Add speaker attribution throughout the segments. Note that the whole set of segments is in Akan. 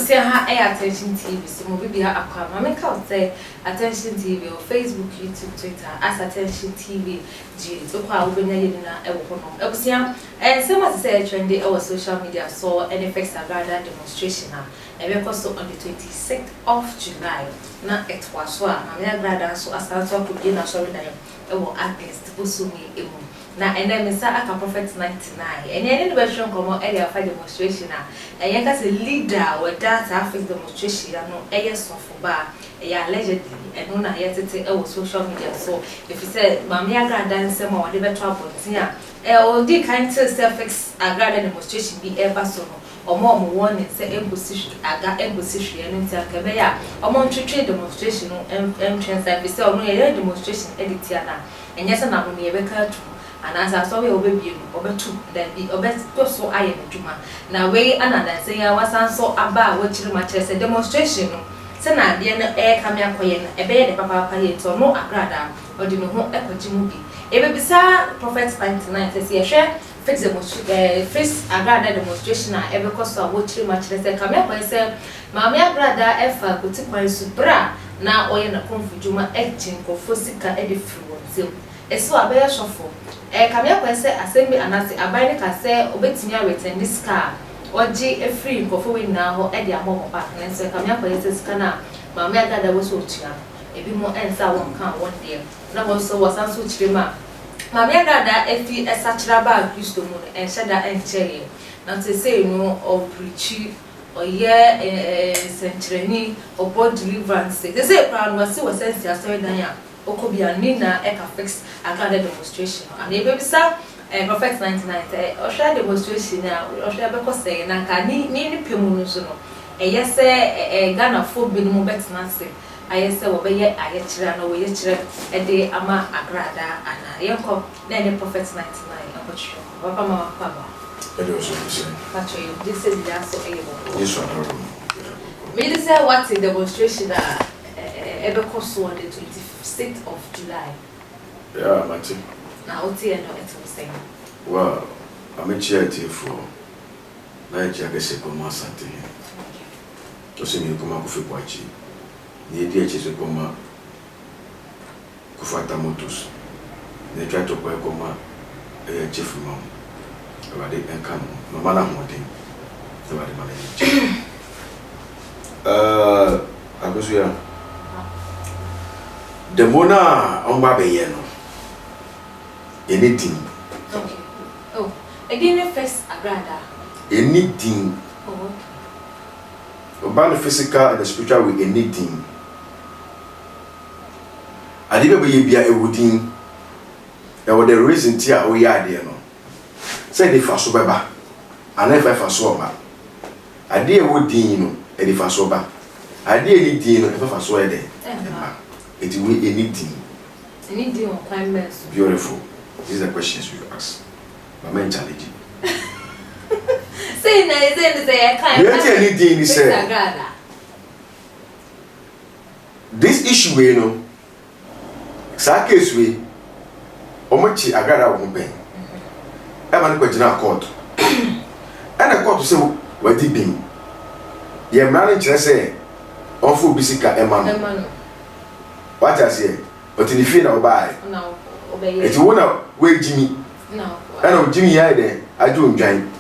Speaker 1: see her attention TV, so maybe be her aqua. Make out say attention TV or Facebook, YouTube, Twitter, as attention TV. G. So how we need na ebusia. And some as say trendy our social media saw any effects Agradaa demonstration. And we also on the 26th of July. Na it was so. Agradaa so as I talk with you na sorry na against Busumi emu. Na ene misa aka Prophet 99 ene ene version komo area fa demonstration a eye ka se leader we that African demonstration no eye sofo ba eye allegedly eno na eye tete e social media so if you say mama Agradaa nsem o de beto abontin a o di kan to self-ex Agradaa demonstration bi e ba so no omo warning say embassy hwe no ntia ka be ya omo ntwetwe demonstration no entrance service o no eye demonstration edit ya na enye se na no ye be ka tu and as I saw we obey obetu then be obeto so aye meduma na we another say ya wasan so aba we chiri ma chese demonstration no se na de no e ka me akoye no ebe ye de papa ye to no Agradaa odi no ho ekoji mu bi ebe bisa Prophet 99 say ye hwe fix demonstration face Agradaa demonstration a ebe koso a wo chiri ma chese ka me akoye se mama Agradaa efa koti kwan su bra na oye na konfujuma ejin ko fosika e de firi wonzem eso abeya shofo kamia kwese assembly anase abai ne ka se obetimi aweten this car oji e free nkofo we na ho e de amomo pa na se kamia kwese sika na mama Agradaa wo so tua ebi mo ensa won kan won de na wo so wasan so chirema mama Agradaa efi esachira ba Kristo mu en sheda en chere na te say no of preach oye sentreni obo deliverance they say crown was so sense aso dan ya okobia nina eka fix Agradaa demonstration and e be bisa Prophet 99 o share demonstration na o share be ko say na ka ni pemu no so no se Ghana fo bi no mo betna se se wo be ye aye kire na wo ye kire e de ama Agradaa ana ye ko na ne Prophet 99 akotwe papa mama papa
Speaker 2: e do so say
Speaker 1: pacho you this is the so able
Speaker 2: yes sir
Speaker 1: me say what the demonstration ebe ko so on the 26th of July.
Speaker 2: Yeah, Mati.
Speaker 1: Now, what do you know what I'm saying?
Speaker 2: Well, I'm a chair for Nigeria Sekoma Sante. To see me come up with a watch. The idea is to come up Kufata Motus. They try to buy Koma a chief mom. About the income, no matter what thing. About the money. I was here. The mona on Babayeno. Anything.
Speaker 1: Okay. Oh, again, first Agradaa.
Speaker 2: Anything.
Speaker 1: Oh, okay.
Speaker 2: About the physical and the spiritual with anything. I didn't be a wooding. There was the reason tia we are there. No, say the first sober, and if I first sober, I did wooding, and if I sober, I did anything if I saw there. It will anything.
Speaker 1: Anything on climax.
Speaker 2: Beautiful. These are questions you ask. My main challenge.
Speaker 1: Say na say I can't.
Speaker 2: Anything you say. This issue we know. Sa case we omochi Agradaa wo ben. E ma no kwagina court. And the court say what did bim. Ye man kire say onfo bisika e ma no. What I say? But in the field now buy.
Speaker 1: No, obey.
Speaker 2: It's one way Jimmy.
Speaker 1: No.
Speaker 2: I know Jimmy here there. I do join.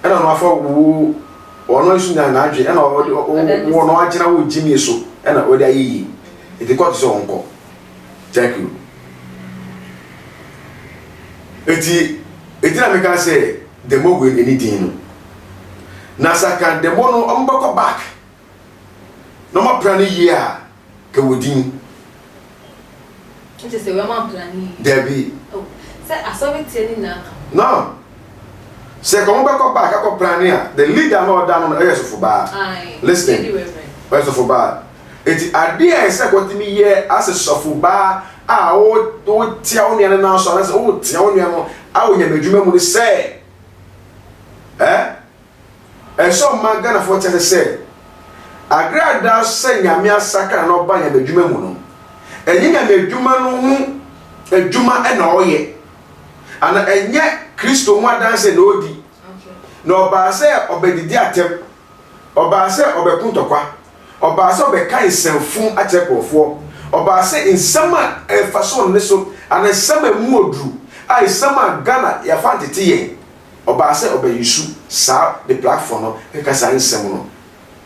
Speaker 2: I don't know who or no issue na na and or no agina wo Jimmy so. And I order yi. It got so uncle. Thank you. It na make say the more will anything. Na saka the more no ambako back. No more plan year. Ke wodin.
Speaker 1: Just say we am planning.
Speaker 2: Debbie.
Speaker 1: Oh, say I saw it telling now.
Speaker 2: No. Say come back up plan the leader no down on the for bar.
Speaker 1: Aye.
Speaker 2: Listen. Where's for bar? It idea is what me here as a sofu bar. O tia on ya na so o tia on ya no a o nya medwuma mu say. And so man Ghana for tell say Agradaa say nyame asaka na oba nya medwuma mu no. Enye nya medwuma no hu edwuma e na oye. Ana enye Kristo mu adanse na odi. No ba say obedidi atem. Oba se obekun tokwa. Oba se obeka nsemfu achekrofo. Oba se nsama faso ne so ana nsama mu odru. Ai nsama Ghana ya fantete ye. Oba se obeyisu sa the platform no ka sa nsem no.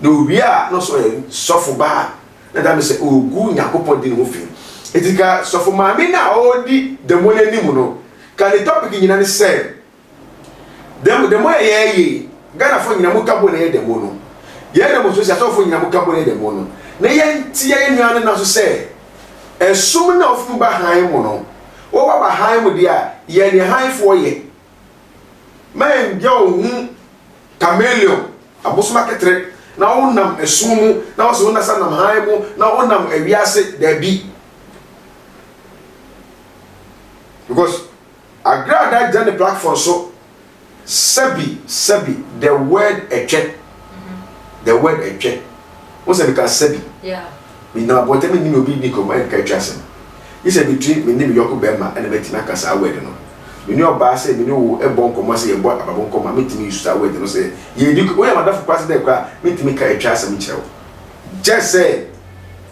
Speaker 2: No wia no so sofo ba. Na da me se ogu Yakobon di no fi. Etika sofo maame na odi demo n'anim no. Ka the topic nyina ne say demo ye Ghana fo nyina mu kabo na ye demo no. Ye demo so sia sofo nyina mu kabo na ye demo no. Na ye ntia ye nuane na so say esum na ofu ba han mu no. Wo ba han mu dia ye ne han fo ye. Man yo hu chameleon abosoma ketre na wonam esum mu na wo so na sanam han mu na wonam awiase dabi. Because Agradaa join the platform so Sebi the word a check. The word a check. What's it because Sebi?
Speaker 1: Yeah.
Speaker 2: We know what I mean you be Nico and Kajasson. He said between me name Yoko Bema and the Betinaka word no. We know Bass and we know a bon commerce and what about come meet me start waiting and say, ye do where my for president meet me Kajasson Mitchell. Just say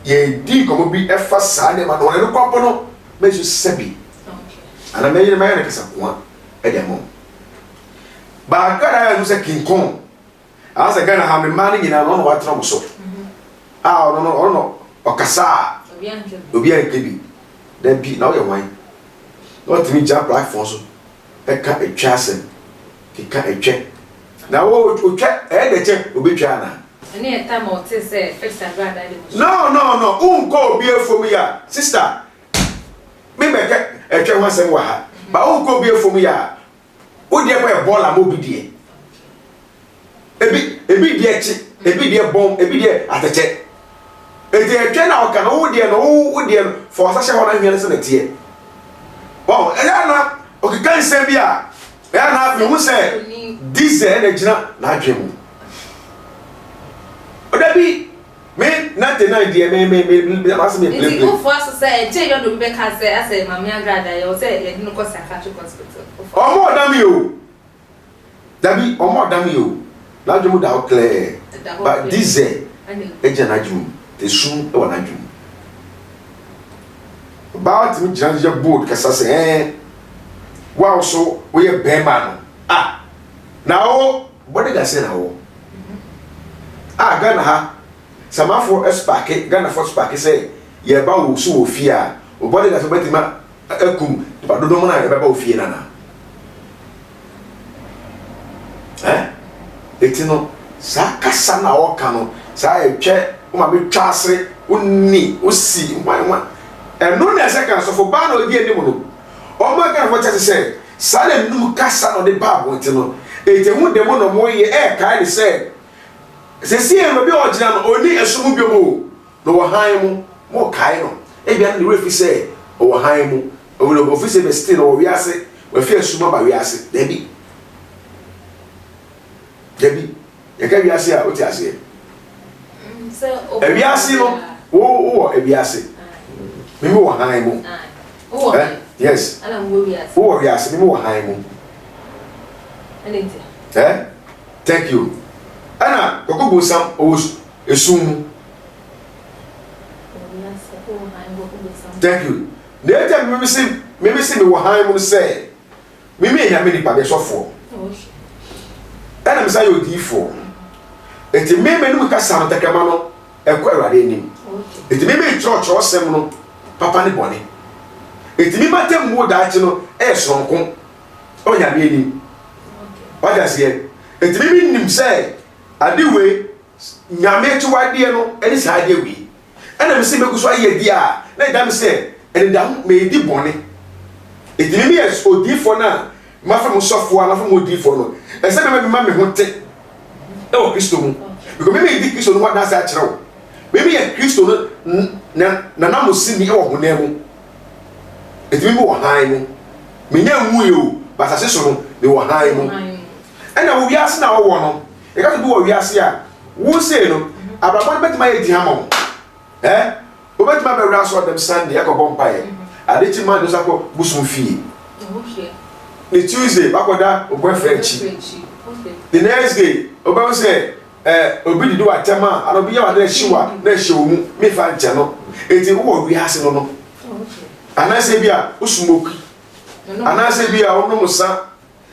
Speaker 2: ye did come be a first sign and on a couple makes you Sebi. And I made a man as one at the moment. But I got a King Kong. As I got have money in a long what trouble so. Ah, no, or Cassa. Obi a kibi. Then beat now your wine. Not to me jump like Fonso. A cut a chassis. He cut a check. Now, what would check? The check will be Jana.
Speaker 1: And near time or say, first and rather.
Speaker 2: No. Go beer for me, sister. Maybe a check once and what. But go beer for me, would you wear a ball and mobile dear? A bit dear chick, a bit dear bomb, a bit dear at the check. A dear general can hold dear, no dear for such a one years and a tear. Well, Anna, okay, can't say, yeah. Anna, you say, this energy not dream. Would that be me? Nothing idea, me, ask me.
Speaker 1: If you go for us to say, tell you to make us say, I say, Mamma Agradaa, you say, you know, because I catch you hospital.
Speaker 2: Or more than you. That be or more than you. Now you would have clear. But this is a general, the soon or not you. About me, John, your boat, because I say, wow, so we are bear man. Ah, now, what did I say now? Ah, Ghana ha. Some for a spark, Ghana for spark, say, ye bow so fear, or body that's a better man, a cum, but don't know about fear. Etino sa kasa na o kano sa etwe o ma betwase onni osi nwanwa eno na second so for ba na odi anim no o ma kan for chase say sa na num kasa no de bible etino hu de mo no mo ye kai de say se si e no bi o gina no oni esum bi mo no wo han mu mo kai no e bia no refi say o wo han mu o no office be still o wi ase we fi esum ba wi ase debi you can be a seer, what I say. So, a biasino, oh, a biasi. We more high moon. Yes,
Speaker 1: and I'm will
Speaker 2: oh, yes, we more high moon. Thank you. Anna, Cocobo some owes a soon. Thank you. The time maybe see me what high moon say. We may have many parties of four. And I'm saying you D4. It may be no Cassam Tacamano, a quarry. It may be church or seminal, Papa Bonnie. It may matter more that you know, as Hong Kong. Oh, yeah, meaning. What I say, it may mean him say, I do way, Yame to idea no, and it's idea we. And I'm saying, because I hear dear, let them say, and down may be Bonnie. It may be as O D4 now. Mafia software, nothing more D4 no. And some of my mammy won't take. Oh, Christo. Because maybe Christo no what that's actual. Maybe a Christo Nana see me or Nemo. It will be more high. Me never you, but I say so, they were high. And I will be asking our one. You got to do what we ask here. Who say no? About bet my diamond. Who bet my round for them Sunday, I go bumpire. I did man those ako busum fee. The Tuesday, Bakoda, or boyfriend. The next day, Obama said, obi di do atema ana obi ya wa na hyewa na hyewo mu me fa nche no eti wo wi ase no no anase bia usumoku anase bia onomusa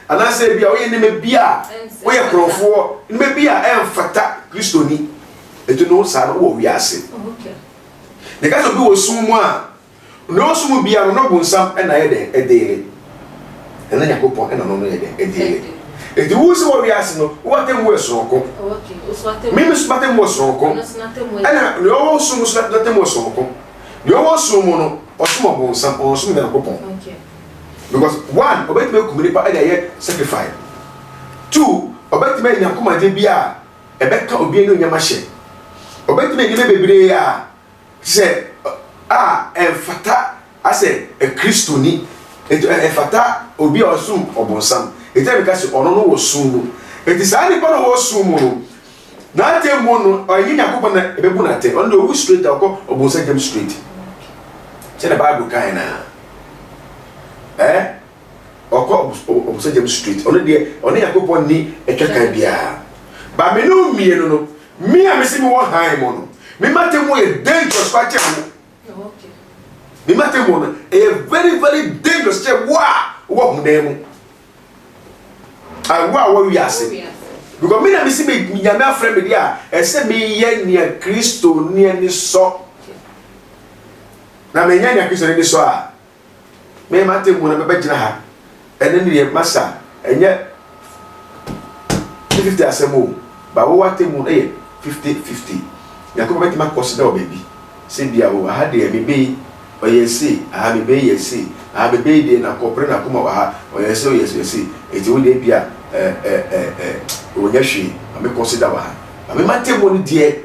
Speaker 2: anase bia oye neme bia oye krofo neme bia emfata kristoni eti no sa no wo wi ase ne ka so bi wo sumu a no sumu bia no bo nsam na ye de edele ena yakopon ena no ye de edele eti wo se wo wi ase no wo tem wo esonko mimi so batem wo esonko ena no wo sumu so batem wo esonko yo wo sumu no osumo bo nsam osumo na kopon because one obet me kumiri pa eye sacrifice two obet me nyakoma de bia ebeka obi enu nyama hye obet me ni bebre ya se enfata ase a kristoni enfata obi osum obonsam ete be kasi ono no wo sumu eti sa ni pa no wo sumu no na te mo no oyi nyakopa na ebebu na te on do straight akọ obonsam jam straight che na Bible kan na oko obonsam jam straight ono de ono yakopa ni etwaka bia ba me no mie no mi a me se mi wo han mo no me mate mo e dangerous pa che mo me mate mo no e very very dangerous che wo hunemu awa wo wi ase because me na me se me nyame afre me dia e se me ye nia Kristo ni ani so na me nya Kristo ni so a me mate mo na be gina ha ene ni ye masa enye 50 asemo ba wo wate mo e 50-50 yakobo beti ma consider baby say bia wo ha de me be oyesi aha me be yesi aha me be de na kopre na kuma wa ha oyesi oyesi eti wo de bia onya hwe me consider wa ha me mate mo ni de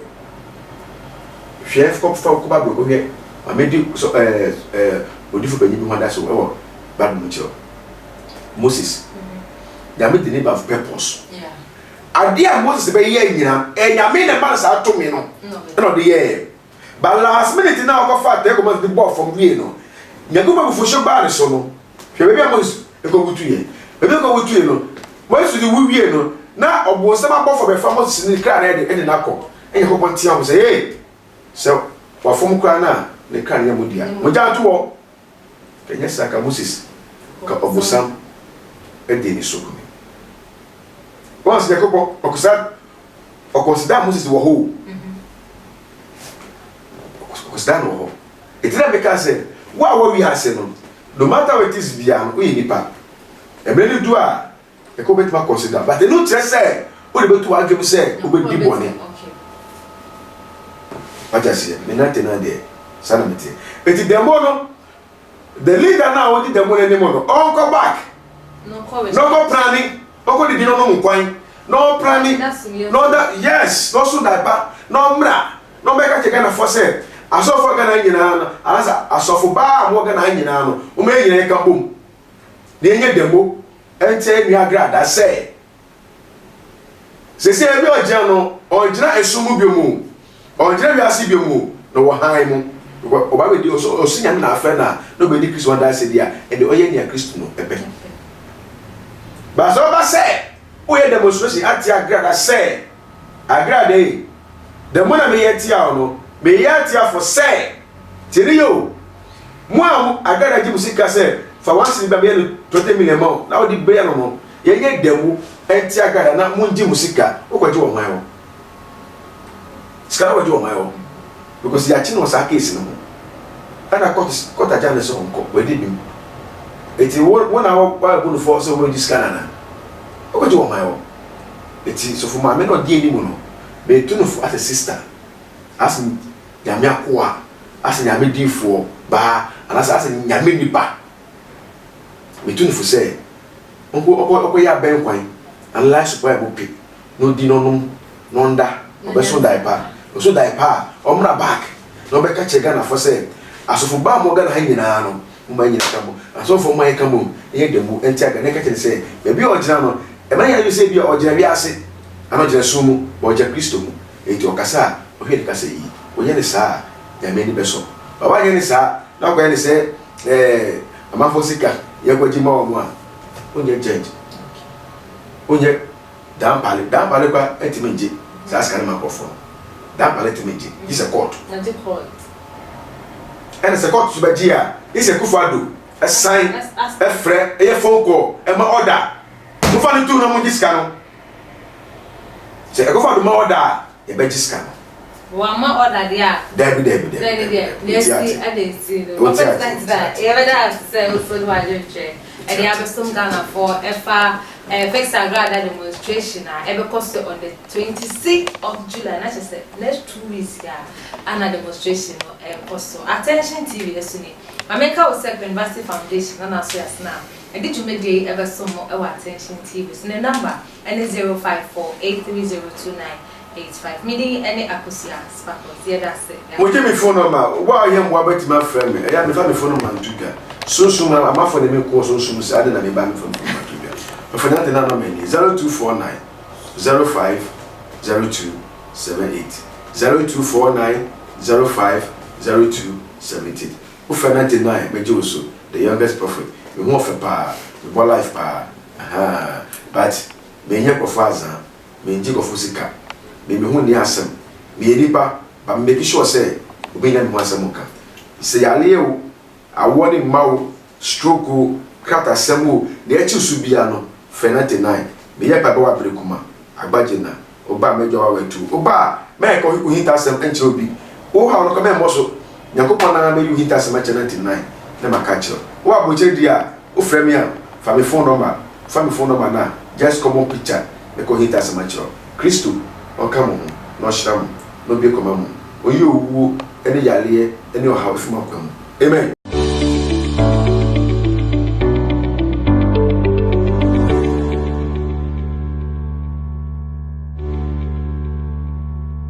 Speaker 2: chef fa ko ba bro he me di so odifo banyi bi ho da so ewo bad mo cho Moses ya me de ne ba purpose adia Moses be ye nyina enyame ne man sa to me no no de ye but last minute na go fa take come the ball from we no nyago ba fo sho ba ne so no hwe be Moses e ko gutu ye be ko gutu ye no Moses di wi no na obo se ma ball for be fa Moses ni kra na de na ko enye ko pontia mo say hey so wa fom kra na ne kra na mo dia mo ja to wo kenya saka Moses ka obusam e de ni so once Jacob consider Moses wo ho consider no ho it na because say what we have say no matter what is bia no we nipa e me ni do a Jacob bet ma consider but no tell say o de betu agem say o be di bone aja say me na tena de sana mete eti demo no the leader now want the demo anymore no on go back no go planning oko di no mo kwan no planning no that yes no so that ba no mra no make ka chega na for say asofo ga na nyina no asa asofo ba mo ga na nyina no o me nyina ka bom de nye demo ente mi Agradaa say se bi oja no onjira esumu bi mu onjira bi asi bi mu no wo han mu o ba be di o sinya na afa na no be di Kristo wanda say dia e de oye nia Kristo no ebe ba so ba say o ye demonstration ati Agradaa say Agradaa the money me yet ya no me yet ya for say tiri yo mo am Agradaa ji musika say for once be be 20 million mo na o di be no ye ye demu enti Agradaa na mo ji musika o kwaje wo man wo ska kwaje wo man wo because ya chi no sa case no ana court ajane so nko we di bim eti won na wo bu no for so we di scanner na o kwaje wo man wo eti so for ma me no di ni mu no be tunu for as a sister as nyame akoa as nyame difo ba anasa as nyame nipa me tunu for say onko ya ben kwan Allah supply bo pe no di no no nda obeso diaper so diaper omra back no be ka chega na for say asofo ba mo ga na nyina no mo nyina ka mo asofo mo ka mo e demu enti aga ne ka tell say be bi ogina no e ma ya say bi ogina bi ase ano jere sumu bo ja Kristo mu enti okasa o hwe ka say yi o ye ne sa ya me ni beso baba ye ne sa na ko ye ne say amafo sika ye gwaji ma o mu a onye judge onye dan pale kwa etimenje That's kind of microphone. That palette meeting is a court.
Speaker 1: And
Speaker 2: it's a court to Bajia. It's a kufado, a sign, a friend, a phone call, and my order. You find it too, no more discount. Say, I go for the more order, a bed
Speaker 1: one more order there.
Speaker 2: Debbie.
Speaker 1: Yes, I didn't see the one like that. Ever that say also my chair. And the other some Ghana for first Agradaa demonstration. Ever cost on the 26th of July. And I just said next 2 weeks here. And a demonstration also. Attention TV yesterday. Mameka was set University Foundation and also as now. I did you make the ever some more attention TV. So the number and 054-8302985. Meaning any akusia sparkles. Yeah, that's it.
Speaker 2: What give me phone number? Why I am what my friend? I am the phone number to so soon I'm off for the main course. So soon I didn't have from Matuga. But for nothing, I'm many 0249 05 0278 0249 05 0278. For 99, Mejoso, the youngest prophet. We want for power, we want life power. But me here profaza, me jigo fusika. Me who ni asem. Me nipa, but make sure say we na mo asem ka. Say aleo awoni mawo stroke kata semo na echi subia no fe 99. Me ye baba wa brekuma agbaje na oba mejo wa wetu. Oba me ko hinta asem enche obi. O ha no ko me moso. Yakopon na me hinta asem enche 99. Na makacho. O aboje dia o frame ya fa me phone number na just come on picture me ko hinta asem enche. Christo Okamu, no sham, no be common. O you woo any yale, any of how if Amen.